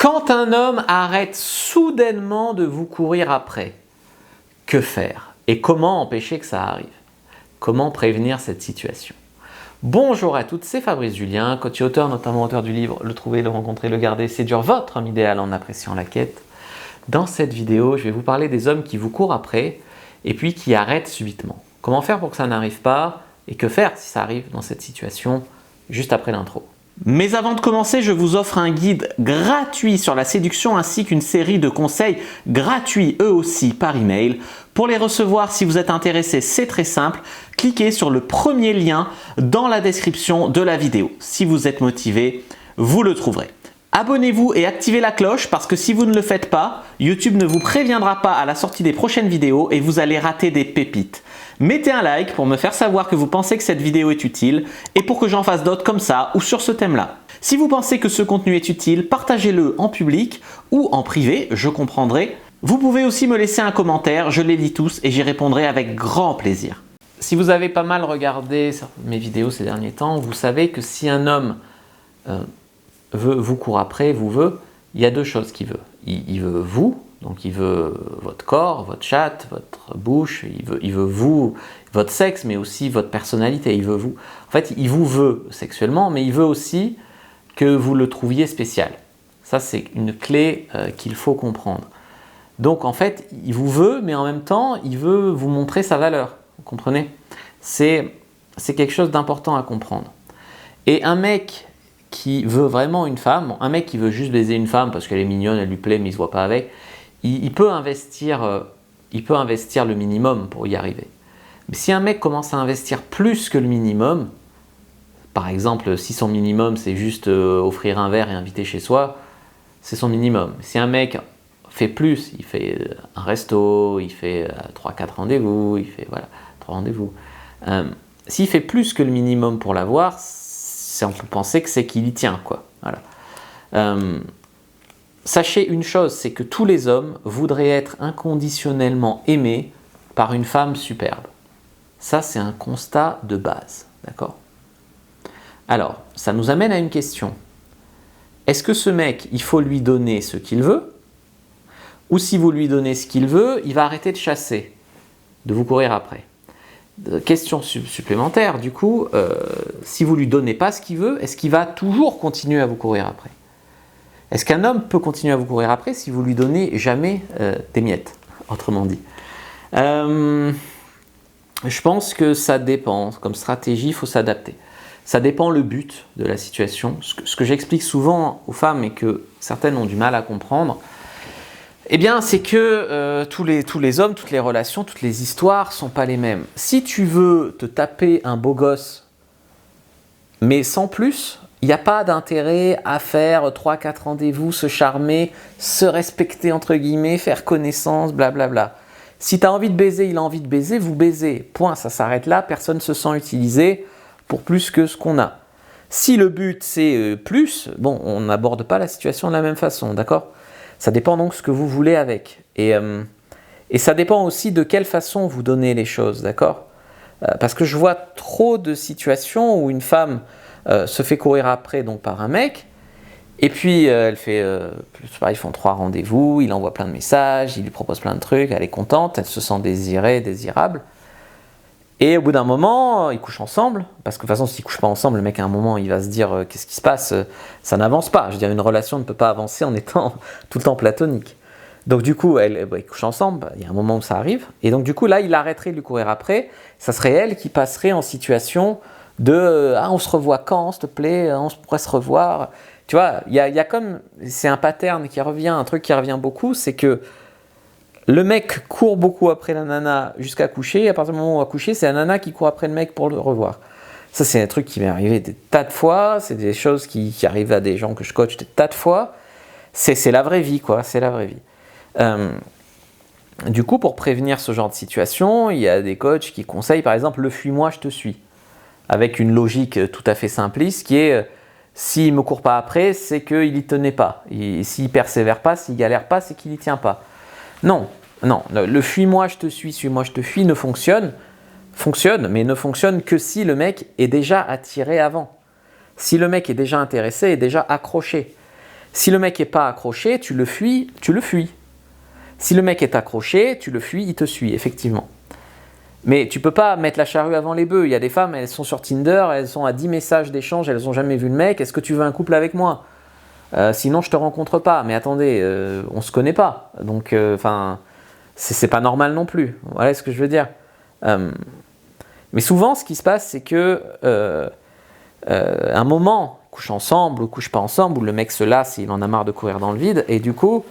Quand un homme arrête soudainement de vous courir après, que faire? Et comment empêcher que ça arrive? Comment prévenir cette situation? Bonjour à toutes, c'est Fabrice Julien, coach et auteur, notamment auteur du livre « Le trouver, le rencontrer, le garder, séduire votre homme idéal en appréciant la quête ». Dans cette vidéo, je vais vous parler des hommes qui vous courent après et puis qui arrêtent subitement. Comment faire pour que ça n'arrive pas et que faire si ça arrive dans cette situation juste après l'intro. Mais avant de commencer, je vous offre un guide gratuit sur la séduction ainsi qu'une série de conseils gratuits eux aussi par email. Pour les recevoir, si vous êtes intéressé, c'est très simple. Cliquez sur le premier lien dans la description de la vidéo. Si vous êtes motivé, vous le trouverez. Abonnez-vous et activez la cloche parce que si vous ne le faites pas, YouTube ne vous préviendra pas à la sortie des prochaines vidéos et vous allez rater des pépites. Mettez un like pour me faire savoir que vous pensez que cette vidéo est utile et pour que j'en fasse d'autres comme ça ou sur ce thème-là. Si vous pensez que ce contenu est utile, partagez-le en public ou en privé, je comprendrai. Vous pouvez aussi me laisser un commentaire, je les lis tous et j'y répondrai avec grand plaisir. Si vous avez pas mal regardé mes vidéos ces derniers temps, vous savez que si un homme vous court après, vous veut, il y a deux choses qu'il veut. Il veut vous, donc il veut votre corps, votre chatte, votre bouche, il veut vous, votre sexe, mais aussi votre personnalité, il veut vous. En fait, il vous veut sexuellement, mais il veut aussi que vous le trouviez spécial. Ça, c'est une clé qu'il faut comprendre. Donc, en fait, il vous veut, mais en même temps, il veut vous montrer sa valeur. Vous comprenez? C'est quelque chose d'important à comprendre. Et un mec qui veut vraiment une femme, un mec qui veut juste baiser une femme parce qu'elle est mignonne, elle lui plaît, mais il ne se voit pas avec, il peut investir le minimum pour y arriver. Mais si un mec commence à investir plus que le minimum, par exemple, si son minimum c'est juste offrir un verre et inviter chez soi, c'est son minimum. Si un mec fait plus, il fait un resto, il fait 3-4 rendez-vous, il fait 3 rendez-vous. S'il fait plus que le minimum pour l'avoir, on peut penser que c'est qu'il y tient, quoi. Voilà. Sachez une chose, c'est que tous les hommes voudraient être inconditionnellement aimés par une femme superbe. Ça, c'est un constat de base, d'accord? Alors, ça nous amène à une question. Est-ce que ce mec, il faut lui donner ce qu'il veut? Ou si vous lui donnez ce qu'il veut, il va arrêter de chasser, de vous courir après? Question supplémentaire, du coup, si vous ne lui donnez pas ce qu'il veut, est-ce qu'il va toujours continuer à vous courir après? Est-ce qu'un homme peut continuer à vous courir après si vous ne lui donnez jamais des miettes, autrement dit? Je pense que ça dépend. Comme stratégie, il faut s'adapter. Ça dépend le but de la situation. Ce que j'explique souvent aux femmes et que certaines ont du mal à comprendre, eh bien, c'est que tous les hommes, toutes les relations, toutes les histoires ne sont pas les mêmes. Si tu veux te taper un beau gosse, mais sans plus, il n'y a pas d'intérêt à faire 3-4 rendez-vous, se charmer, se respecter entre guillemets, faire connaissance, blablabla. Si tu as envie de baiser, il a envie de baiser, vous baisez. Point, ça s'arrête là, personne ne se sent utilisé pour plus que ce qu'on a. Si le but c'est plus, bon, on n'aborde pas la situation de la même façon, d'accord ? Ça dépend donc ce que vous voulez avec. Et ça dépend aussi de quelle façon vous donnez les choses, d'accord ? Parce que je vois trop de situations où une femme se fait courir après donc, par un mec, et puis elle fait, ils font 3 rendez-vous, il envoie plein de messages, il lui propose plein de trucs, elle est contente, elle se sent désirée, désirable. Et au bout d'un moment, ils couchent ensemble, parce que de toute façon, s'ils ne couchent pas ensemble, le mec à un moment, il va se dire qu'est-ce qui se passe, ça n'avance pas. Je veux dire, une relation ne peut pas avancer en étant tout le temps platonique. Donc du coup, ils couchent ensemble, il y a un moment où ça arrive, et donc du coup, là, il arrêterait de lui courir après, ça serait elle qui passerait en situation de on se revoit quand, s'il te plaît, on pourrait se revoir. Tu vois, il y a comme, c'est un pattern qui revient, un truc qui revient beaucoup, c'est que le mec court beaucoup après la nana jusqu'à coucher, et à partir du moment où on va coucher, c'est la nana qui court après le mec pour le revoir. Ça, c'est un truc qui m'est arrivé des tas de fois, c'est des choses qui arrivent à des gens que je coach des tas de fois. C'est la vraie vie, quoi, c'est la vraie vie. Du coup, pour prévenir ce genre de situation, il y a des coachs qui conseillent, par exemple, le fuis-moi, je te suis, avec une logique tout à fait simpliste qui est s'il ne me court pas après, c'est qu'il n'y tenait pas. S'il ne persévère pas, s'il ne galère pas, c'est qu'il n'y tient pas. Non, le fuis-moi, je te suis, suis-moi, je te fuis ne fonctionne, mais ne fonctionne que si le mec est déjà attiré avant. Si le mec est déjà intéressé, est déjà accroché. Si le mec n'est pas accroché, tu le fuis. Si le mec est accroché, tu le fuis, il te suit, effectivement. Mais tu peux pas mettre la charrue avant les bœufs. Il y a des femmes, elles sont sur Tinder, elles sont à 10 messages d'échange, elles n'ont jamais vu le mec. Est-ce que tu veux un couple avec moi ? Sinon, je te rencontre pas. Mais attendez, on se connaît pas. Donc, c'est pas normal non plus. Voilà ce que je veux dire. Mais souvent, ce qui se passe, c'est que un moment, ils couchent ensemble ou couchent pas ensemble, où le mec se lasse et il en a marre de courir dans le vide, et du coup,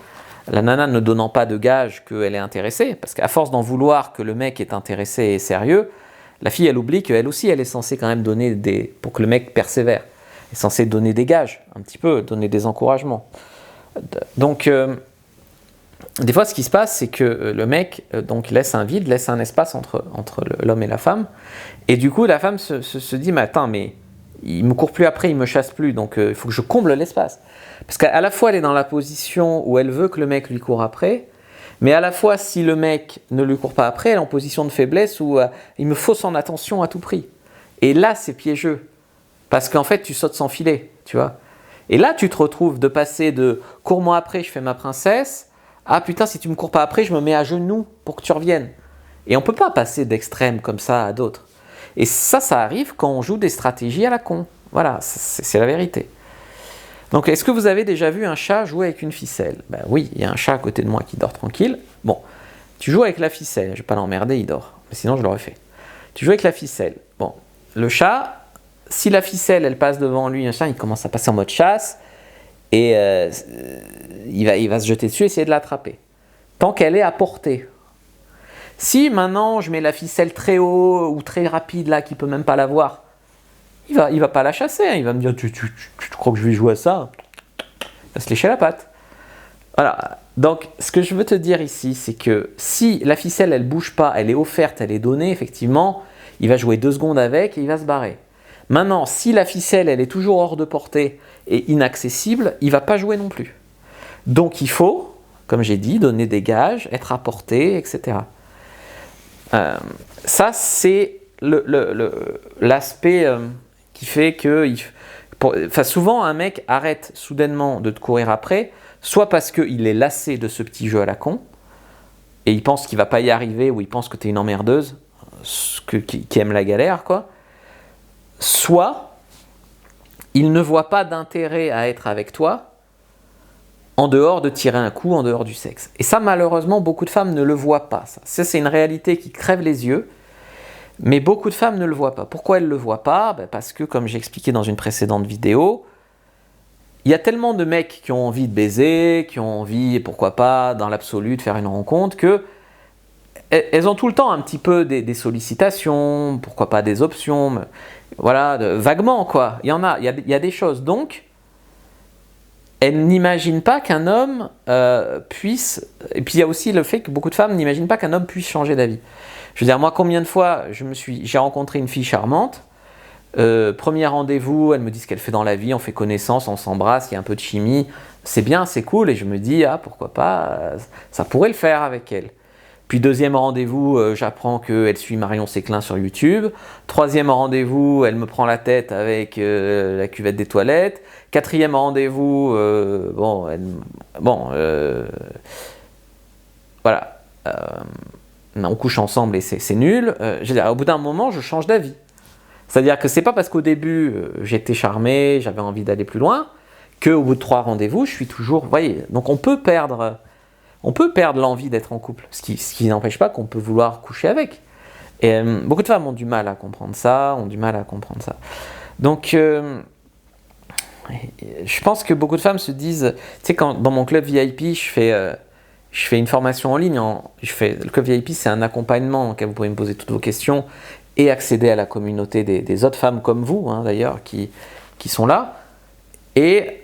la nana ne donnant pas de gage qu'elle est intéressée, parce qu'à force d'en vouloir que le mec est intéressé et sérieux, la fille, elle oublie qu'elle aussi, elle est censée quand même donner pour que le mec persévère. Elle est censée donner des gages, un petit peu, donner des encouragements. Donc, des fois, ce qui se passe, c'est que le mec donc laisse un vide, laisse un espace entre l'homme et la femme, et du coup, la femme se dit, mais attends, mais il me court plus après, il me chasse plus, donc il faut que je comble l'espace. Parce qu'à la fois, elle est dans la position où elle veut que le mec lui court après, mais à la fois, si le mec ne lui court pas après, elle est en position de faiblesse où il me faut son attention à tout prix. Et là, c'est piégeux, parce qu'en fait, tu sautes sans filet, tu vois. Et là, tu te retrouves de passer de « cours-moi après, je fais ma princesse » à « putain, si tu me cours pas après, je me mets à genoux pour que tu reviennes ». Et on peut pas passer d'extrêmes comme ça à d'autres. Et ça arrive quand on joue des stratégies à la con. Voilà, c'est la vérité. Donc, est-ce que vous avez déjà vu un chat jouer avec une ficelle ? Ben oui, il y a un chat à côté de moi qui dort tranquille. Bon, tu joues avec la ficelle, je ne vais pas l'emmerder, il dort. Mais sinon, je l'aurais fait. Tu joues avec la ficelle. Bon, le chat, si la ficelle, elle passe devant lui, il commence à passer en mode chasse, et il va se jeter dessus et essayer de l'attraper. Tant qu'elle est à portée. Si maintenant, je mets la ficelle très haut ou très rapide, là, qu'il ne peut même pas la voir, il va pas la chasser, hein. Il va me dire, tu crois que je vais jouer à ça ? Il va se lécher la patte. Voilà. Donc, ce que je veux te dire ici, c'est que si la ficelle, elle bouge pas, elle est offerte, elle est donnée, effectivement, il va jouer 2 secondes avec et il va se barrer. Maintenant, si la ficelle, elle est toujours hors de portée et inaccessible, il va pas jouer non plus. Donc, il faut, comme j'ai dit, donner des gages, être à portée, etc. Ça, c'est l'aspect qui fait que souvent un mec arrête soudainement de te courir après, soit parce qu'il est lassé de ce petit jeu à la con et il pense qu'il va pas y arriver, ou il pense que tu es une emmerdeuse qui aime la galère, quoi. Soit il ne voit pas d'intérêt à être avec toi en dehors de tirer un coup, en dehors du sexe. Et ça, malheureusement, beaucoup de femmes ne le voient pas. Ça, c'est une réalité qui crève les yeux. Mais beaucoup de femmes ne le voient pas. Pourquoi elles ne le voient pas ? Parce que, comme j'ai expliqué dans une précédente vidéo, il y a tellement de mecs qui ont envie de baiser, qui ont envie, pourquoi pas, dans l'absolu, de faire une rencontre, que elles ont tout le temps un petit peu des sollicitations, pourquoi pas des options, voilà, vaguement, quoi. Il y a des choses. Donc, elles n'imaginent pas qu'un homme puisse... Et puis, il y a aussi le fait que beaucoup de femmes n'imaginent pas qu'un homme puisse changer d'avis. Je veux dire, moi, combien de fois j'ai rencontré une fille charmante, premier rendez-vous, elle me dit ce qu'elle fait dans la vie, on fait connaissance, on s'embrasse, il y a un peu de chimie, c'est bien, c'est cool, et je me dis, pourquoi pas, ça pourrait le faire avec elle. Puis deuxième rendez-vous, j'apprends qu'elle suit Marion Séclin sur YouTube. Troisième rendez-vous, elle me prend la tête avec la cuvette des toilettes. Quatrième rendez-vous, voilà. On couche ensemble et c'est nul. Je veux dire, au bout d'un moment, je change d'avis. C'est-à-dire que c'est pas parce qu'au début, j'étais charmé, j'avais envie d'aller plus loin, qu'au bout de 3 rendez-vous, je suis toujours... Vous voyez, donc on peut perdre l'envie d'être en couple, ce qui n'empêche pas qu'on peut vouloir coucher avec. Et beaucoup de femmes ont du mal à comprendre ça, Donc, je pense que beaucoup de femmes se disent... Tu sais, quand dans mon club VIP, je fais une formation en ligne. Le club VIP, c'est un accompagnement dans lequel vous pouvez me poser toutes vos questions et accéder à la communauté des autres femmes comme vous, hein, d'ailleurs, qui sont là. Et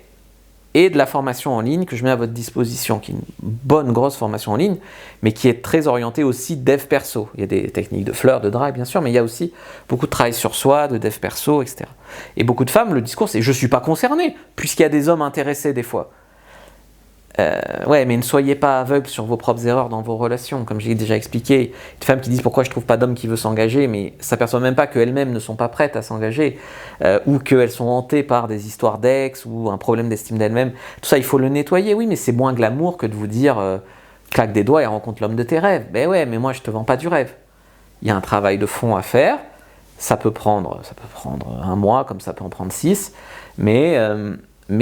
de la formation en ligne que je mets à votre disposition, qui est une bonne, grosse formation en ligne, mais qui est très orientée aussi dev perso. Il y a des techniques de fleurs, de drague, bien sûr, mais il y a aussi beaucoup de travail sur soi, de dev perso, etc. Et beaucoup de femmes, le discours, c'est « je ne suis pas concernée », puisqu'il y a des hommes intéressés des fois. Ouais, mais ne soyez pas aveugle sur vos propres erreurs dans vos relations, comme j'ai déjà expliqué. Une femme qui dit pourquoi je trouve pas d'homme qui veut s'engager, mais s'aperçoit même pas qu'elles-mêmes ne sont pas prêtes à s'engager, ou qu'elles sont hantées par des histoires d'ex ou un problème d'estime d'elles-mêmes. Tout ça, il faut le nettoyer. Oui, mais c'est moins glamour que de vous dire claque des doigts et rencontre l'homme de tes rêves. Ben ouais, mais moi je te vends pas du rêve. Il y a un travail de fond à faire. Ça peut prendre 1 mois, comme ça peut en prendre 6, mais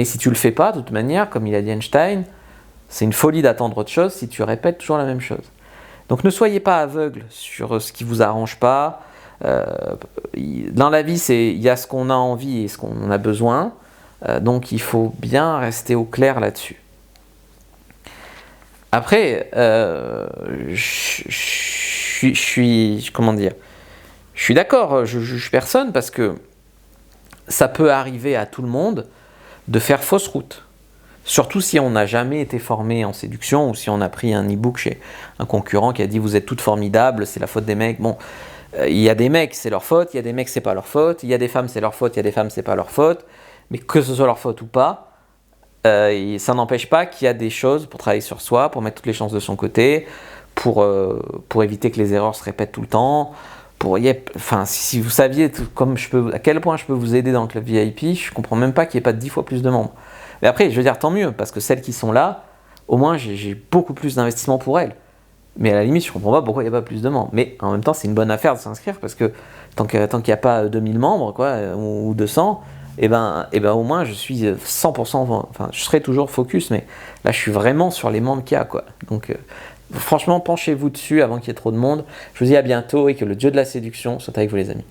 si tu le fais pas, de toute manière, comme il a dit Einstein, c'est une folie d'attendre autre chose si tu répètes toujours la même chose. Donc ne soyez pas aveugle sur ce qui vous arrange pas. Dans la vie, il y a ce qu'on a envie et ce qu'on a besoin. Donc il faut bien rester au clair là-dessus. Après, je suis d'accord, je juge personne parce que ça peut arriver à tout le monde de faire fausse route. Surtout si on n'a jamais été formé en séduction ou si on a pris un e-book chez un concurrent qui a dit vous êtes toutes formidables, c'est la faute des mecs. Bon, il y a des mecs, c'est leur faute, il y a des mecs, c'est pas leur faute, il y a des femmes, c'est leur faute, il y a des femmes, c'est pas leur faute. Mais que ce soit leur faute ou pas, ça n'empêche pas qu'il y a des choses pour travailler sur soi, pour mettre toutes les chances de son côté, pour éviter que les erreurs se répètent tout le temps. Si vous saviez à quel point je peux vous aider dans le club VIP, je comprends même pas qu'il n'y ait pas 10 fois plus de membres. Mais après, je veux dire, tant mieux, parce que celles qui sont là, au moins j'ai beaucoup plus d'investissement pour elles. Mais à la limite, je comprends pas pourquoi il n'y a pas plus de membres. Mais en même temps, c'est une bonne affaire de s'inscrire, parce que tant qu'il n'y a pas 2000 membres, ou 200, et ben au moins je suis 100%, enfin je serai toujours focus, mais là je suis vraiment sur les membres qu'il y a, quoi. Donc franchement, penchez-vous dessus avant qu'il y ait trop de monde. Je vous dis à bientôt et que le dieu de la séduction soit avec vous, les amis.